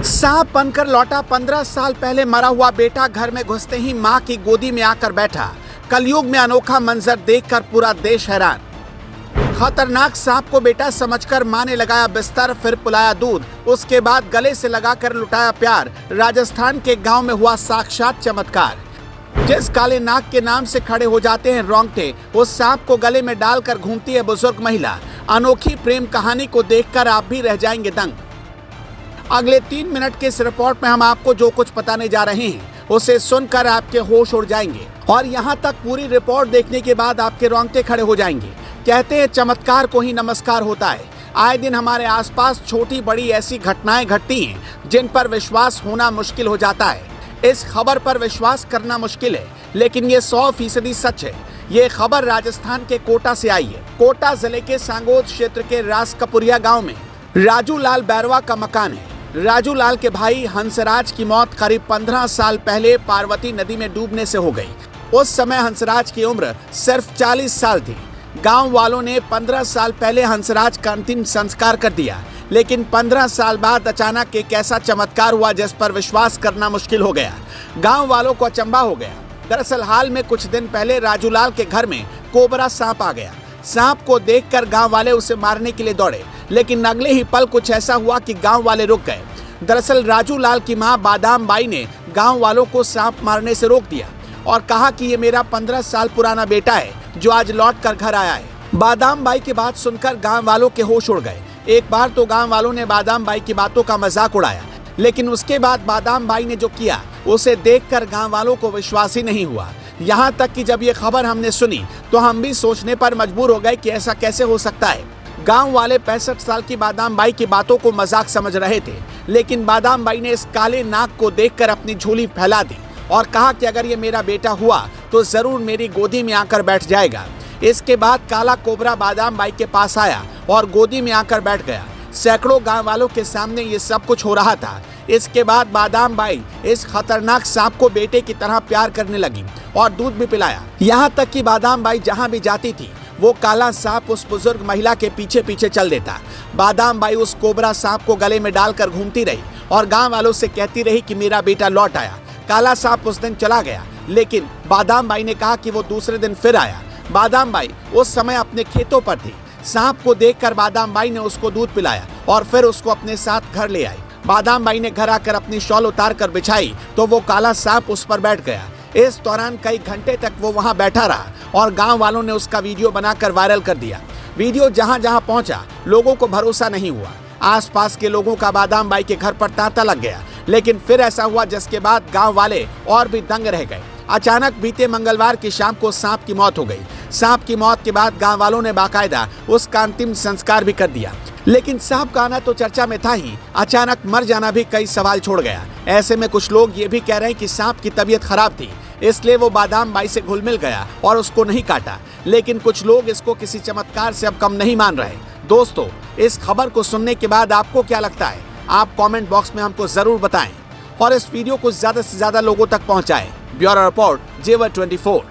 सांप बनकर लौटा 15 साल पहले मरा हुआ बेटा घर में घुसते ही मां की गोदी में आकर बैठा। कलयुग में अनोखा मंजर देखकर पूरा देश हैरान। खतरनाक सांप को बेटा समझकर मां ने लगाया बिस्तर, फिर पिलाया दूध, उसके बाद गले से लगाकर लुटाया प्यार। राजस्थान के गांव में हुआ साक्षात चमत्कार। जिस काले नाग के नाम से खड़े हो जाते हैं रोंगटे, उस सांप को गले में डालकर घूमती है बुजुर्ग महिला। अनोखी प्रेम कहानी को देखकर आप भी रह जाएंगे दंग। अगले 3 मिनट के इस रिपोर्ट में हम आपको जो कुछ बताने जा रहे हैं उसे सुनकर आपके होश उड़ जाएंगे और यहाँ तक पूरी रिपोर्ट देखने के बाद आपके रोंगटे खड़े हो जाएंगे। कहते हैं चमत्कार को ही नमस्कार होता है। आए दिन हमारे आसपास छोटी बड़ी ऐसी घटनाएं घटती हैं जिन पर विश्वास होना मुश्किल हो जाता है। इस खबर पर विश्वास करना मुश्किल है, लेकिन ये 100% सच है। ये खबर राजस्थान के कोटा से आई है। कोटा जिले के सांगोद क्षेत्र के रासकपुरिया गांव में राजू लाल बैरवा का मकान है। राजू लाल के भाई हंसराज की मौत करीब 15 साल पहले पार्वती नदी में डूबने से हो गई। उस समय हंसराज की उम्र सिर्फ 40 साल थी। गांव वालों ने 15 साल पहले हंसराज का अंतिम संस्कार कर दिया, लेकिन 15 साल बाद अचानक एक ऐसा चमत्कार हुआ जिस पर विश्वास करना मुश्किल हो गया। गांव वालों को अचंभा हो गया। दरअसल हाल में कुछ दिन पहले राजू लाल के घर में कोबरा सांप आ गया। सांप को देखकर गांव वाले उसे मारने के लिए दौड़े, लेकिन अगले ही पल कुछ ऐसा हुआ कि गांव वाले रुक गए। दरअसल राजू लाल की मां बादाम बाई ने गांव वालों को सांप मारने से रोक दिया और कहा कि ये मेरा 15 साल पुराना बेटा है जो आज लौट कर घर आया है। बादाम बाई की बात सुनकर गांव वालों के होश उड़ गए। एक बार तो गांव वालों ने बादाम बाई की बातों का मजाक उड़ाया, लेकिन उसके बाद बादाम बाई ने जो किया उसे देखकर गांव वालों को विश्वास ही नहीं हुआ। यहाँ तक कि जब ये खबर हमने सुनी तो हम भी सोचने पर मजबूर हो गए कि ऐसा कैसे हो सकता है। गांव वाले 65 साल की बादाम बाई की बातों को मजाक समझ रहे थे, लेकिन बादाम बाई ने इस काले नाग को देखकर अपनी झोली फैला दी और कहा कि अगर ये मेरा बेटा हुआ तो जरूर मेरी गोदी में आकर बैठ जाएगा। इसके बाद काला कोबरा बादाम बाई के पास आया और गोदी में आकर बैठ गया। सैकड़ों गांव वालों के सामने ये सब कुछ हो रहा था। इसके बाद बादाम बाई इस खतरनाक सांप को बेटे की तरह प्यार करने लगी और दूध भी पिलाया। यहाँ तक कि बादाम बाई जहाँ भी जाती थी वो काला सांप उस बुजुर्ग महिला के पीछे पीछे चल देता। बादाम बाई उस कोबरा सांप को गले में डालकर घूमती रही और गांव वालों से कहती रही कि मेरा बेटा लौट आया। काला सांप उस दिन चला गया, लेकिन बादाम बाई ने कहा कि वो दूसरे दिन फिर आया। बादाम बाई उस समय अपने खेतों पर थी। सांप को देखकर बादाम बाई ने उसको दूध पिलाया और फिर उसको अपने साथ घर ले आई। बादाम बाई ने घर आकर अपनी शॉल उतार कर बिछाई तो वो काला सांप उस पर बैठ गया। इस दौरान कई घंटे तक वो वहां बैठा रहा और गांव वालों ने उसका वीडियो बनाकर वायरल कर दिया। वीडियो जहां जहां पहुंचा लोगों को भरोसा नहीं हुआ। आसपास के लोगों का बादाम बाई के घर पर तांता लग गया, लेकिन फिर ऐसा हुआ जिसके बाद गांव वाले और भी दंग रह गए। अचानक बीते मंगलवार की शाम को सांप की मौत हो गई। सांप की मौत के बाद गांव वालों ने बाकायदा उसका अंतिम संस्कार भी कर दिया, लेकिन सांप का आना तो चर्चा में था ही, अचानक मर जाना भी कई सवाल छोड़ गया। ऐसे में कुछ लोग ये भी कह रहे हैं कि सांप की तबीयत खराब थी, इसलिए वो बादाम बाई से घुल मिल गया और उसको नहीं काटा। लेकिन कुछ लोग इसको किसी चमत्कार से अब कम नहीं मान रहे। दोस्तों, इस खबर को सुनने के बाद आपको क्या लगता है? आप कमेंट बॉक्स में हमको जरूर बताएं और इस वीडियो को ज्यादा से ज्यादा लोगों तक पहुंचाएं। ब्यूरो रिपोर्ट, जेवर 24।